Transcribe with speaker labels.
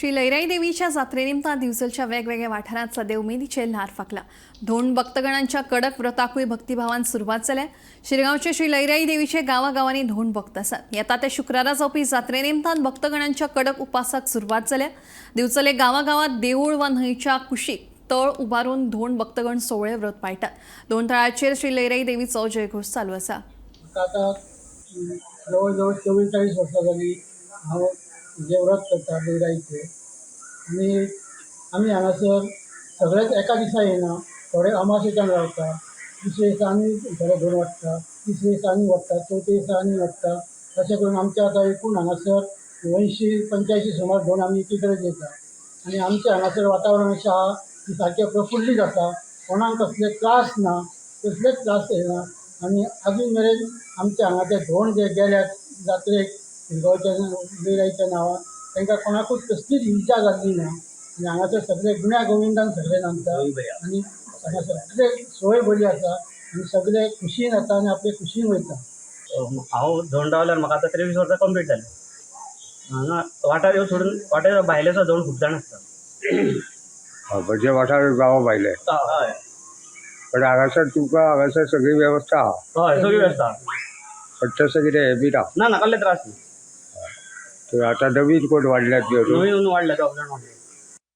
Speaker 1: श्री लयराई देवीच्या जात्रेनिमतान दिवचलच्या वेगवेगळ्या वाठारांत सदैव उमेदीचे ल्हार फाकला. धोंड भक्तगणांच्या कडक व्रताकूय भक्तिभावान सुरवात जाल्या. शिरगांवचे श्री लयराई देवीचे गांवागांवांनी धोंड भक्त आसात. येता ते शुक्रारा जावपी जात्रेनिमतान भक्तगणांच्या कडक उपासाक सुरवात जाल्या. दिवचले गांवागांवांत देवूळ वा न्हंयच्या कुशीक तळ उबारून धोंड भक्तगण सोवळे व्रत पाळटात. दोन तळाचेर श्री लयराई देवीचो जयघोष चालू आसा.
Speaker 2: आता जवळ जवळ 44 वर्सां जाली हांव जे व्रत करता लयराईचे. आनी आमी हांगासर सगळेच एका दिसा येना. थोडे अमाशेच्यान रावता, दुसरे दिसा आनी थोडे धोंड वाडटा, तिसरे दिसा आनी वाडटा, चवथे दिसा आनी वाडटा. अशें करून आमचे आतां एकूण हांगासर 80-85 सुमार धोंड आमी एकी कडेन येता. आनी आमचे हांगासर वातावरण अशें आहा की सारकें प्रफुल्लीत आसा. कोणाक कसले त्रास ना, कसलेच त्रास येना. आनी अजून मेरेन आमचे हांगा ते धोंड जे गेल्यात जात्रेक शिरगांवच्या लयराईच्या नांवान तांकां कोणाकूच कसलीच इजा जाल्ली ना. आनी हांगासर सगळे गुण्या गोविंदान सगळे नामता. आनी हांगासर सगळे सोय बरी आसा आनी सगळे खुशीन येता आनी आपले खुशीन वयता.
Speaker 3: हांव धोंड रावल्यार म्हाका आतां 23 वर्सां कंप्लीट जाली. हांगा वाठार येवन सोडून वाठार भायलेचो धोंड खूब जाण आसता.
Speaker 4: म्हणजे वाठार गांवा भायले
Speaker 3: हय
Speaker 4: पण हांगासर तुमकां हांगासर सगळी वेवस्था आहा.
Speaker 3: हय सगळी वेवस्था.
Speaker 4: पण तसं कितें हें बी ना.
Speaker 3: ना कसले त्रास ना.
Speaker 4: तर आतां नवीन कोण वाडल्यात न्ही अजून.
Speaker 3: नवीन वाडले 2 जाण वाडले.